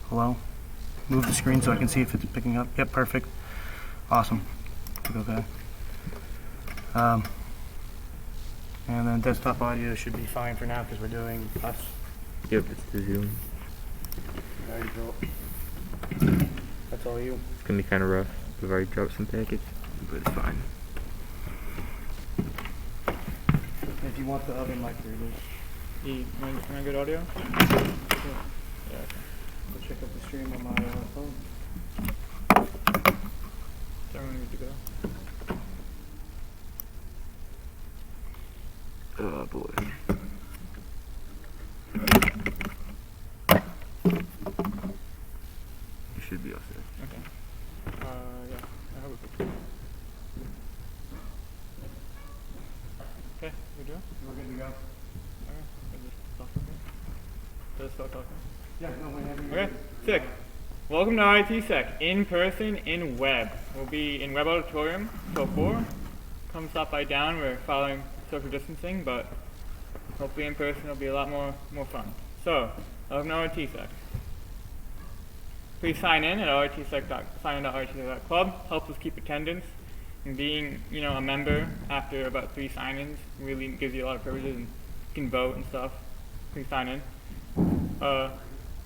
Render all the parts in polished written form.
Hello? Move the screen so I can see if it's picking up. Yep, perfect. Awesome. Okay. And then desktop audio should be fine for now because we're doing us. Yep, it's the Zoom. Alright, go. That's all you. It's gonna be kind of rough. We've already dropped some packets, but it's fine. If you want the other mic, there it is. Can I get audio? Yeah, okay. Go check out the stream on my phone. Is everyone good to go? Oh boy. You should be all set. Okay. Yeah, I hope it's good. Okay, good to go? We're good to go. Okay, I just stop talking. Does it start talking? Yeah, no, whenever you're Okay, sick. Welcome to RITSec, in person, in web. We'll be in Web Auditorium till 4. Come stop by down, we're following social distancing, but hopefully in person it'll be a lot more fun. So, welcome to RITSec. Please sign in at ritsec.club. Helps us keep attendance. And being, a member after about 3 sign-ins really gives you a lot of privileges, and you can vote and stuff. Please sign in.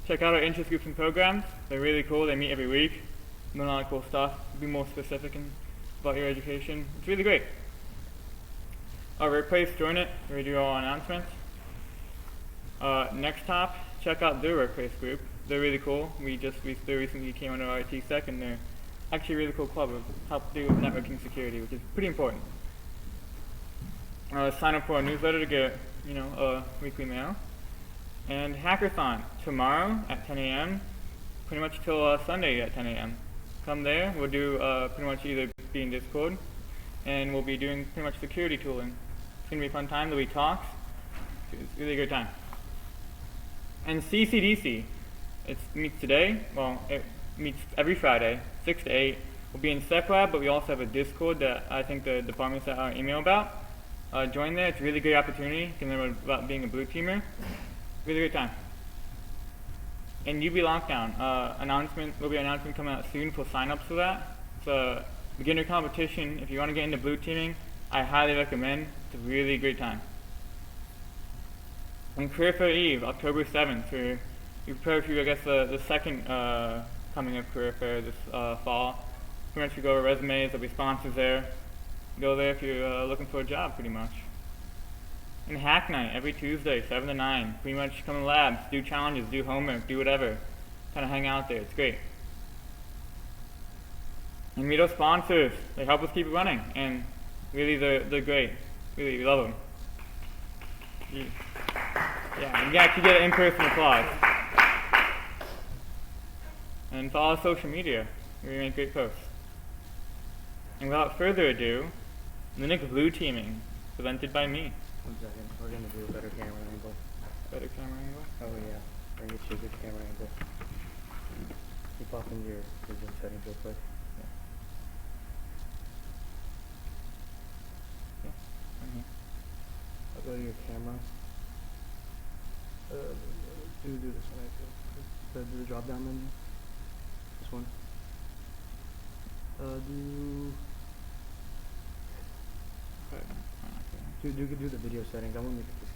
Check out our interest groups and programs. They're really cool. They meet every week. Learn a lot of cool stuff. Be more specific about your education. It's really great. Our workplace, join it. We do all announcements. Next top, check out their workplace group. They're really cool. They recently came under RITSec, and they're actually a really cool club of help do with networking security, which is pretty important. Sign up for our newsletter to get, weekly mail. And Hackathon tomorrow at 10 a.m. pretty much till Sunday at 10 a.m. Come there. We'll do pretty much either be in Discord, and we'll be doing pretty much security tooling. It's gonna be a fun time. There'll be talks. It's really a good time. And CCDC, it meets today. Well, it meets every Friday, 6 to 8. We'll be in SecLab, but we also have a Discord that I think the department sent out an email about. Join there. It's a really great opportunity. You can learn about being a blue teamer. Really great time. And UB Lockdown, there'll be an announcement coming out soon for sign-ups for that. It's a beginner competition. If you want to get into blue teaming, I highly recommend. It's a really great time. And Career Fair Eve, October 7th. We prepare for, the second coming of Career Fair this fall. Pretty much we go over resumes, there'll be sponsors there. Go there if you're looking for a job, pretty much. And Hack Night, every Tuesday, 7 to 9. Pretty much come to labs, do challenges, do homework, do whatever. Kind of hang out there, it's great. And meet our sponsors. They help us keep it running. And really, they're great. Really, we love them. Yeah, you can actually get an in-person applause. And follow social media. We make great posts. And without further ado, Linux blue teaming, presented by me. 1 second. We're going to do a better camera angle. Better camera angle? Oh, yeah. We're going to get you a good camera angle. You pop into your Zoom settings real quick. I'll go to your camera. Do this one, I feel. Do the drop down menu. This one. Do the video settings. I won't make it this.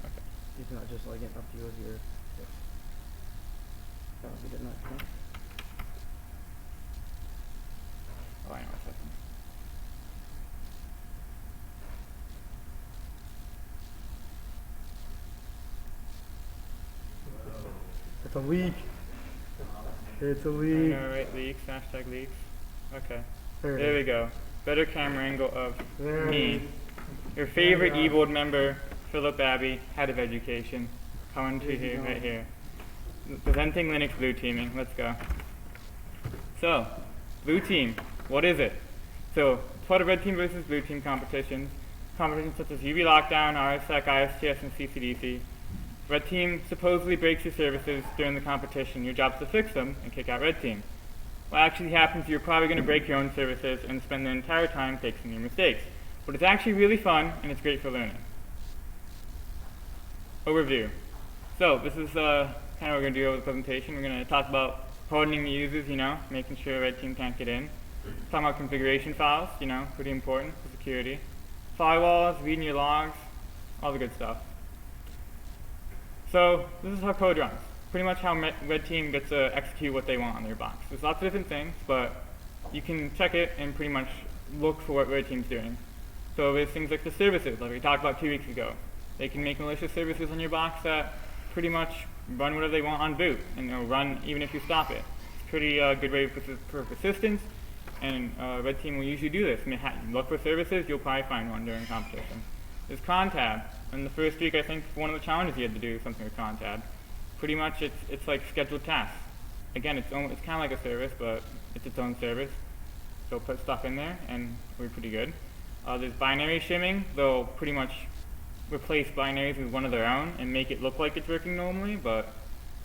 Okay. It's not just like up to you with your. Oh, we did not. No? Oh, hang on a second. It's a leak. It's a leak. Right, leaks, hashtag leaks. Okay. There we go. Better camera angle of There me, your favorite e-board member, Philip Abbey, head of education, coming to here, right here. Presenting Linux blue teaming. Let's go. So, blue team, what is it? So, it's part of red team versus blue team competitions. Competitions such as UV Lockdown, RSec, ISTS, and CCDC. Red team supposedly breaks your services during the competition. Your job is to fix them and kick out red team. What actually happens, you're probably going to break your own services and spend the entire time fixing your mistakes. But it's actually really fun, and it's great for learning. Overview. So this is kind of what we're going to do over the presentation. We're going to talk about hardening the users, making sure red team can't get in. Talking about configuration files, pretty important for security. Firewalls, reading your logs, all the good stuff. So this is how code runs. Pretty much how red team gets to execute what they want on their box. There's lots of different things, but you can check it and pretty much look for what red team's doing. So there's things like the services, like we talked about 2 weeks ago. They can make malicious services on your box that pretty much run whatever they want on boot, and they'll run even if you stop it. It's a pretty good way for persistence, and red team will usually do this. Look for services, you'll probably find one during competition. There's cron tab. In the first week, I think one of the challenges you had to do something with cron tab. Pretty much it's like scheduled tasks. Again, it's kind of like a service, but it's its own service. So put stuff in there, and it'll be pretty good. There's binary shimming. They'll pretty much replace binaries with one of their own and make it look like it's working normally, but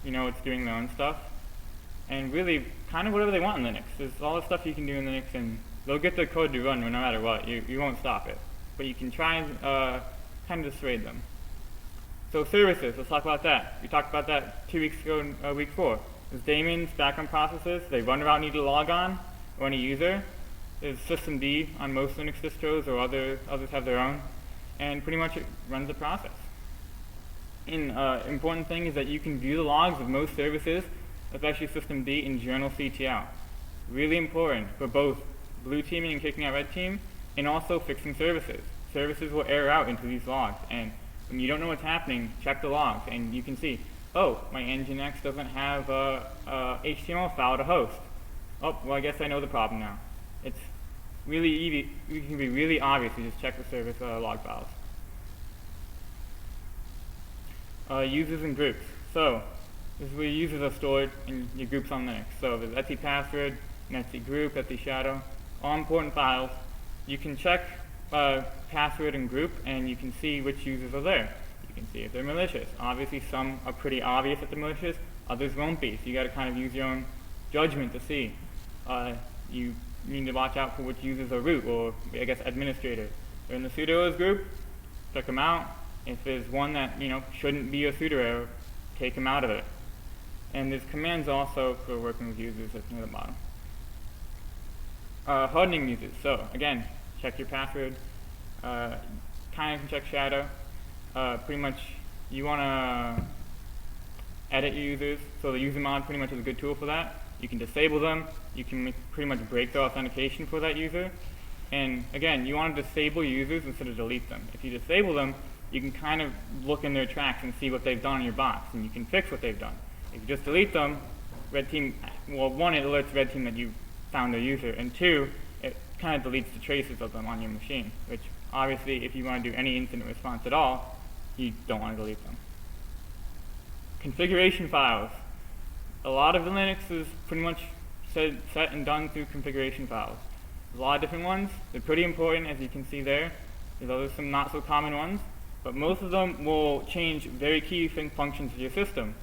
it's doing their own stuff. And really, kind of whatever they want in Linux. There's all the stuff you can do in Linux, and they'll get the code to run no matter what. You won't stop it. But you can try and kind of dissuade them. So services, let's talk about that. We talked about that 2 weeks ago in week 4. There's daemons, background processes. They run around, need to log on, or any user. There's sysmd on most Linux distros, or others have their own. And pretty much it runs the process. An important thing is that you can view the logs of most services, especially systemd in journal.ctl. Really important for both blue teaming and kicking out red team, and also fixing services. Services will error out into these logs, and when you don't know what's happening, check the logs, and you can see, oh, my Nginx doesn't have a HTML file to host. Oh, well, I guess I know the problem now. It's really easy. It can be really obvious. You just check the service log files. Users and groups. So this is where users are stored in your groups on Linux. So there's etc password, etc group, etc shadow, all important files. You can check password and group, and you can see which users are there. You can see if they're malicious. Obviously, some are pretty obvious that they're malicious. Others won't be. So you got to kind of use your own judgment to see. You need to watch out for which users are root, or I guess administrator. They're in the sudo group. Check them out. If there's one that shouldn't be a sudo error, take them out of it. And there's commands also for working with users that's near the bottom. Hardening users. So again, check your password. Kind of can check shadow. Pretty much you want to edit your users. So the user mod pretty much is a good tool for that. You can disable them. You can pretty much break their authentication for that user. And again, you want to disable users instead of delete them. If you disable them, you can kind of look in their tracks and see what they've done in your box, and you can fix what they've done. If you just delete them, red team, well, one, it alerts red team that you found their user, and two, it kind of deletes the traces of them on your machine, which obviously, if you want to do any incident response at all, you don't want to delete them. Configuration files. A lot of Linux is pretty much set and done through configuration files. There's a lot of different ones. They're pretty important, as you can see there. There's some not so common ones, but most of them will change very key functions of your system,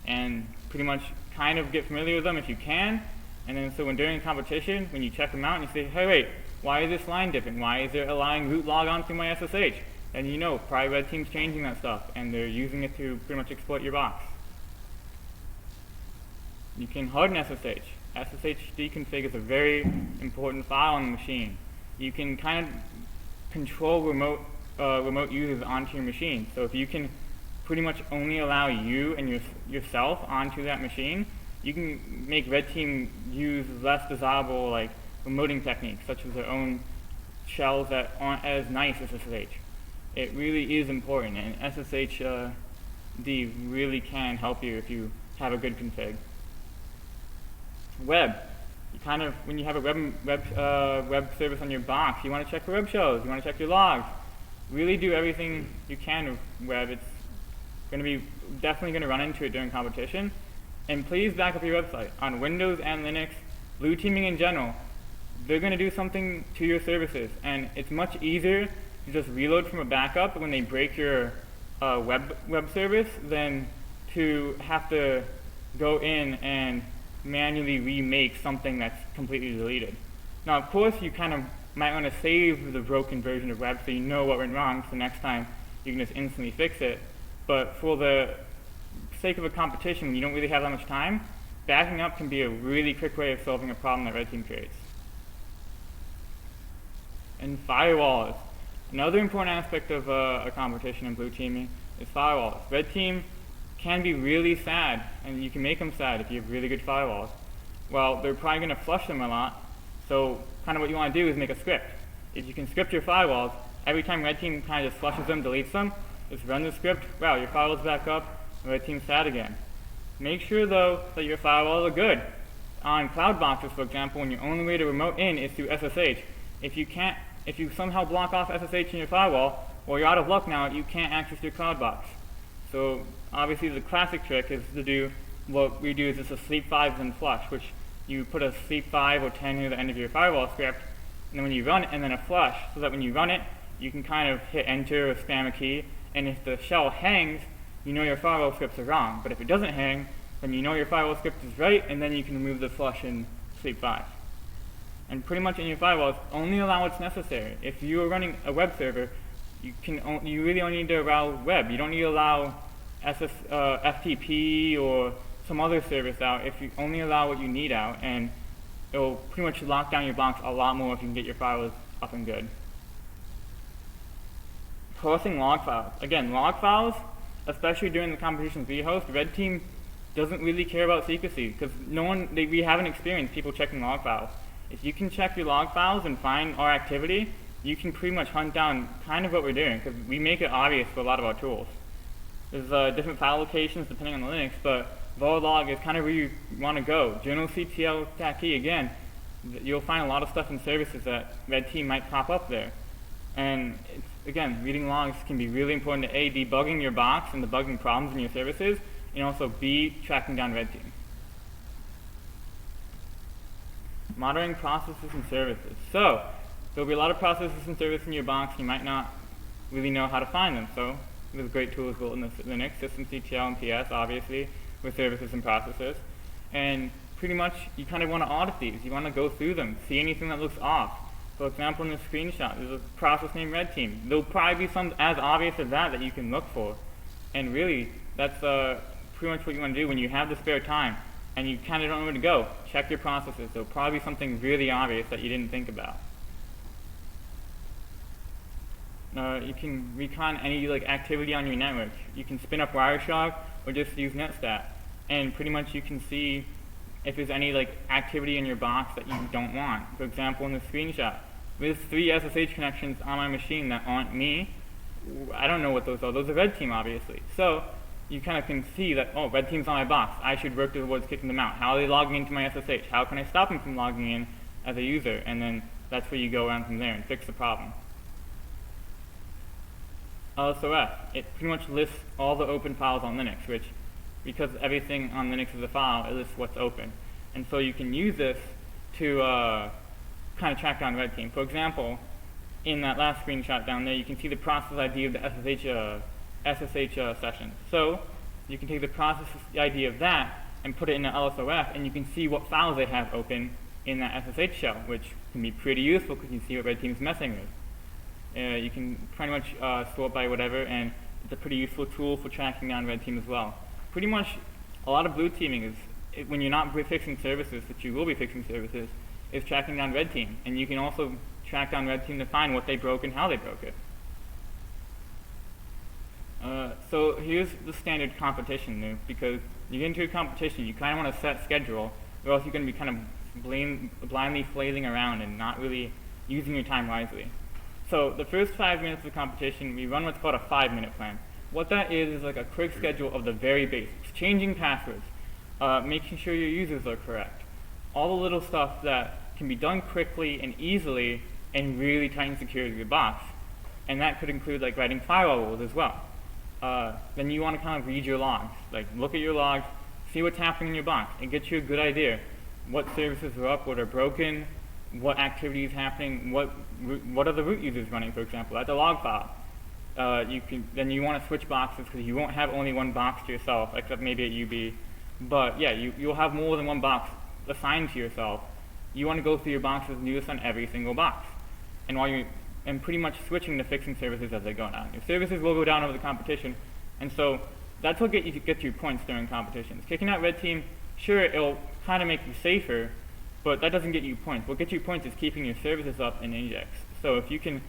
and pretty much kind of get familiar with them if you can. And then so when during a competition, when you check them out and you say, hey, wait, why is this line different? Why is there allowing root logon through my SSH? And probably red team's changing that stuff, and they're using it to pretty much exploit your box. You can harden SSH. sshd config is a very important file on the machine. You can kind of control remote users onto your machine. So if you can pretty much only allow you and yourself onto that machine, you can make red team use less desirable remoting techniques, such as their own shells that aren't as nice as SSH. It really is important, and sshd really can help you if you have a good config. Web. When you have a web service on your box, you want to check for web shows, you want to check your logs. Really do everything you can with web. It's definitely going to run into it during competition. And please back up your website. On Windows and Linux, blue teaming in general, they're going to do something to your services. And it's much easier to just reload from a backup when they break your web service than to have to go in and manually remake something that's completely deleted. Now, of course, you kind of might want to save the broken version of web so you know what went wrong, so next time you can just instantly fix it. But for the sake of a competition, when you don't really have that much time, backing up can be a really quick way of solving a problem that Red Team creates. And firewalls. Another important aspect of a competition in blue teaming is firewalls. Red Team can be really sad, and you can make them sad if you have really good firewalls. Well, they're probably going to flush them a lot, so kind of what you want to do is make a script. If you can script your firewalls, every time Red Team kind of just flushes them, deletes them, just run the script, wow, your firewall's back up, and Red Team's sad again. Make sure though that your firewalls are good. On cloud boxes, for example, when your only way to remote in is through SSH, if you somehow block off SSH in your firewall, well, you're out of luck now, you can't access your cloud box. So obviously the classic trick is to do what we do is just a sleep 5 then flush, which you put a sleep 5 or 10 near the end of your firewall script, and then when you run it, and then a flush, so that when you run it, you can kind of hit enter or spam a key, and if the shell hangs, you know your firewall scripts are wrong. But if it doesn't hang, then you know your firewall script is right, and then you can remove the flush in sleep 5. And pretty much in your firewalls, only allow what's necessary. If you are running a web server, you really only need to allow web. You don't need to allow FTP or some other service out. If you only allow what you need out, and it will pretty much lock down your box a lot more if you can get your firewalls up and good. Posting log files. Again, log files, especially during the competitions we host, Red Team doesn't really care about secrecy because we haven't experienced people checking log files. If you can check your log files and find our activity, you can pretty much hunt down kind of what we're doing because we make it obvious for a lot of our tools. There's different file locations depending on the Linux, but Volog is kind of where you want to go. Journal CTL stat key, again, you'll find a lot of stuff in services that Red Team might pop up there. And again, reading logs can be really important to A, debugging your box and debugging problems in your services, and also B, tracking down Red Team. Monitoring processes and services. So, there'll be a lot of processes and services in your box, you might not really know how to find them. So, there's great tools built in the Linux, systemctl and ps, obviously, with services and processes. And pretty much, you kind of want to audit these. You want to go through them, see anything that looks off. For example, in this screenshot, there's a process named Red Team. There'll probably be some as obvious as that you can look for. And really, that's pretty much what you want to do when you have the spare time and you kind of don't know where to go. Check your processes. There'll probably be something really obvious that you didn't think about. You can recon any activity on your network. You can spin up Wireshark or just use netstat. And pretty much you can see if there's any activity in your box that you don't want. For example, in the screenshot, there's 3 SSH connections on my machine that aren't me. I don't know what those are. Those are Red Team, obviously. So you kind of can see that, oh, Red Team's on my box. I should work towards kicking them out. How are they logging into my SSH? How can I stop them from logging in as a user? And then that's where you go around from there and fix the problem. lsos, it pretty much lists all the open files on Linux, which, because everything on Linux is a file, it lists what's open. And so you can use this to kind of track down Red Team. For example, in that last screenshot down there, you can see the process ID of the SSH session. So you can take the process ID of that and put it in the lsos, and you can see what files they have open in that SSH shell, which can be pretty useful because you can see what Red Team's messing with. You can pretty much sort by whatever, and it's a pretty useful tool for tracking down Red Team as well. Pretty much a lot of blue teaming is, when you're not fixing services, which you will be fixing services, is tracking down Red Team. And you can also track down Red Team to find what they broke and how they broke it. So here's the standard competition move, because you get into a competition, you kind of want to set schedule, or else you're going to be kind of blindly flailing around and not really using your time wisely. So the first 5 minutes of the competition, we run what's called a 5-minute plan. What that is like a quick schedule of the very basics, changing passwords, making sure your users are correct, all the little stuff that can be done quickly and easily and really tighten security of your box. And that could include writing firewall rules as well. Then you want to kind of read your logs, look at your logs, see what's happening in your box, and get you a good idea what services are up, what are broken, what activity is happening, what are the root users running, for example. That's a log file. Then you want to switch boxes because you won't have only one box to yourself, except maybe at UB. But yeah, you'll have more than one box assigned to yourself. You want to go through your boxes and do this on every single box. And pretty much switching to fixing services as they go down. Your services will go down over the competition, and so That's what gets you points during competitions. Kicking out red team, sure, it'll kind of make you safer, but that doesn't get you points. What gets you points is keeping your services up in Ajax. So if you can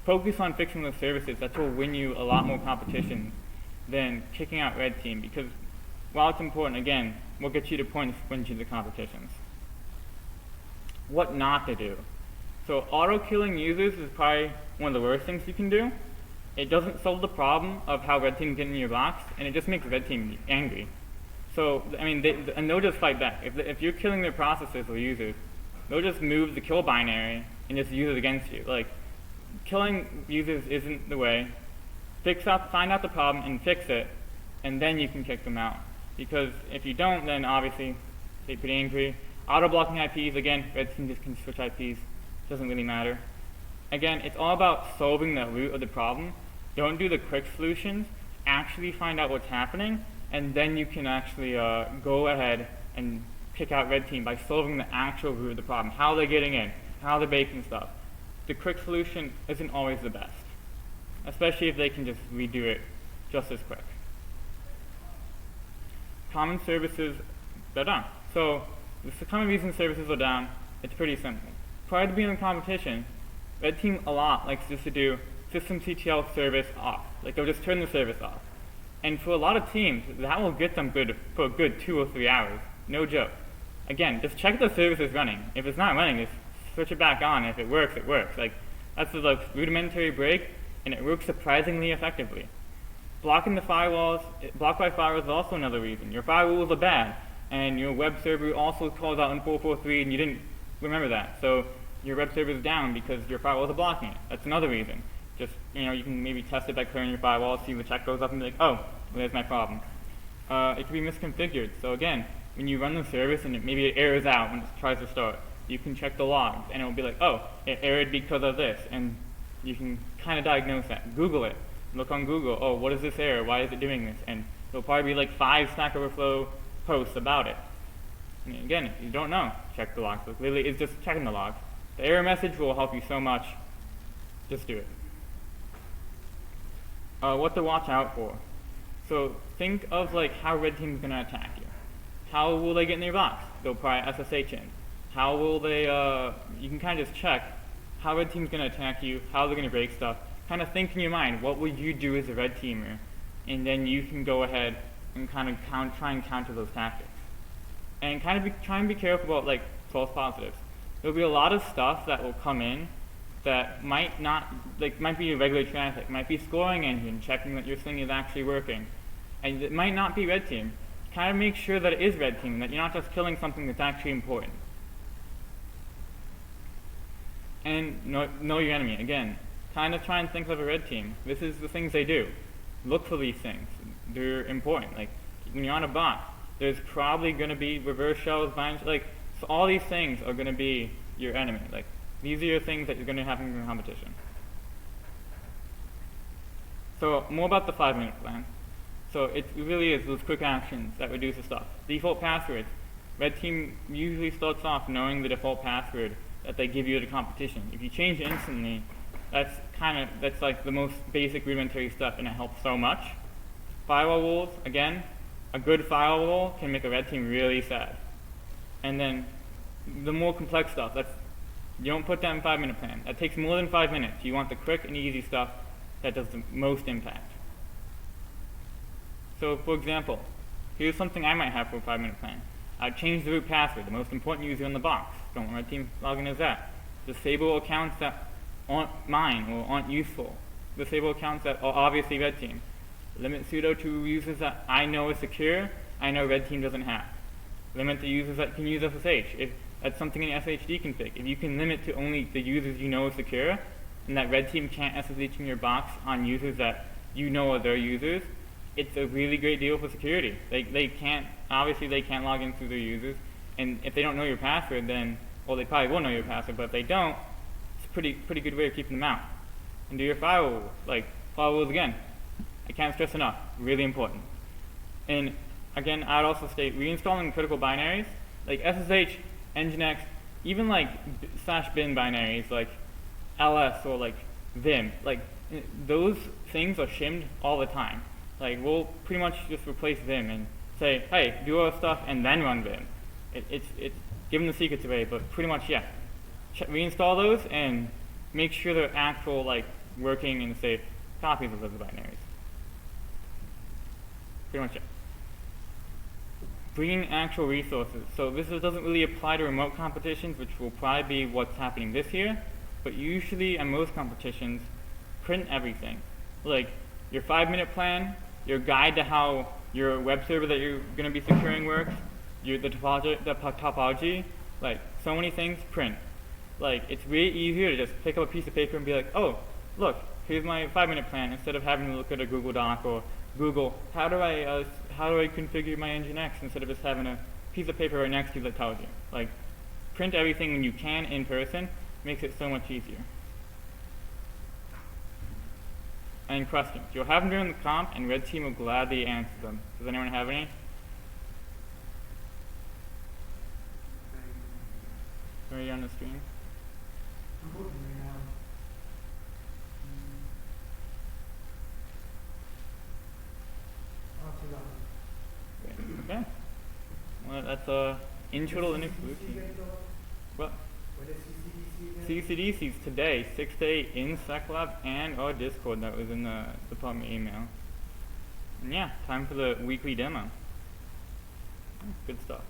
focus on fixing those services, that will win you a lot more competitions than kicking out red team, because while it's important, again, what gets you to points wins you the competitions. What not to do. So auto-killing users is probably one of the worst things you can do. It doesn't solve the problem of how red team get in your box, and it just makes red team angry. So, I mean, and they'll just fight back. If you're killing their processes or users, they'll just move the kill binary and just use it against you. Like, killing users isn't the way. Find out the problem and fix it, and then you can kick them out. Because if you don't, then obviously they're pretty angry. Auto-blocking IPs, again, red team just can switch IPs. Doesn't really matter. Again, it's all about solving the root of the problem. Don't do the quick solutions. Actually find out what's happening, and then you can actually go ahead and kick out red team by solving the actual root of the problem. How they're getting in, how they're baking stuff. The quick solution isn't always the best, especially if they can just redo it just as quick. Common services, they're down. So the common reason services are down, it's pretty simple. Prior to being in competition, red team a lot likes just to do systemctl service off. Like they'll just turn the service off. And for a lot of teams, that will get them good for a good 2 or 3 hours. No joke. Again, just check the service is running. If it's not running, just switch it back on. If it works, it works. Like that's the rudimentary break, and it works surprisingly effectively. Blocking the firewalls, block by firewalls is also another reason. Your firewalls are bad, and your web server also calls out in 443, and you didn't remember that. So your web server is down because your firewalls are blocking it. That's another reason. Just, you can maybe test it by clearing your firewall, see the check goes up and be like, oh, there's my problem. It can be misconfigured. So again, when you run the service and maybe it errors out when it tries to start, you can check the logs and it will be like, oh, it errored because of this. And you can kind of diagnose that. Google it. Look on Google, oh, what is this error? Why is it doing this? And there'll probably be like 5 Stack Overflow posts about it. I mean, again, if you don't know, check the logs. Like, literally, it's just checking the logs. The error message will help you so much. Just do it. What to watch out for. So think of like how red team is going to attack you. How will they get in your box? They'll probably SSH in. How will they, you can kind of just check how red team's going to attack you, how they're going to break stuff. Kind of think in your mind, what would you do as a red teamer? And then you can go ahead and kind of try and counter those tactics. And kind of try and be careful about like false positives. There'll be a lot of stuff that will come in that might be irregular traffic, might be scoring engine, checking that your thing is actually working. And it might not be red team. Kind of make sure that it is red team, that you're not just killing something that's actually important. And know your enemy. Again, kind of try and think of a red team. This is the things they do. Look for these things. They're important. Like when you're on a box, there's probably going to be reverse shells, so all these things are going to be your enemy. Like these are your things that you're going to have in your competition. So more about the 5-minute plan. So it really is those quick actions that reduce the stuff. Default passwords. Red team usually starts off knowing the default password that they give you at a competition. If you change it instantly, that's like the most basic rudimentary stuff, and it helps so much. Firewall rules, again, a good firewall can make a red team really sad. And then the more complex stuff, you don't put that in 5-minute plan. That takes more than 5 minutes. You want the quick and easy stuff that does the most impact. So for example, here's something I might have for a 5-minute plan. I'd change the root password, the most important user in the box. Don't want my team logging as that. Disable accounts that aren't mine or aren't useful. Disable accounts that are obviously red team. Limit sudo to users that I know is secure, I know red team doesn't have. Limit the users that can use SSH. If that's something in sshd config. If you can limit to only the users you know is secure, and that red team can't SSH in your box on users that you know are their users, it's a really great deal for security. They can't log in through their users, and if they don't know your password, then, well, they probably will know your password, but if they don't, it's a pretty good way of keeping them out. And do your firewall, firewalls again. I can't stress enough, really important. And again, I'd also state reinstalling critical binaries, like SSH, Nginx, even /bin binaries, like ls or like vim, those things are shimmed all the time. Like, we'll pretty much just replace Vim and say, hey, do all the stuff and then run Vim. It's giving the secrets away, but pretty much, yeah. Reinstall those and make sure they're actual, like, working and safe copies of those binaries. Pretty much it. Bringing actual resources. So this doesn't really apply to remote competitions, which will probably be what's happening this year, but usually at most competitions, print everything. Like your 5-minute plan, your guide to how your web server that you're going to be securing works, the topology, like so many things, print. Like it's way easier to just pick up a piece of paper and be like, oh, look, here's my 5-minute plan, instead of having to look at a Google Doc or Google, how do I configure my Nginx, instead of just having a piece of paper right next to you that tells you. Like, print everything when you can in person, makes it so much easier. And questions. You'll have them during the comp, and Red Team will gladly answer them. Does anyone have any? Are you on the screen? Okay. Well, that's intro to Linux Blue Team. What? CCDC's today, 6 to 8 in SecLab and our Discord that was in the department email. And yeah, time for the weekly demo. Good stuff.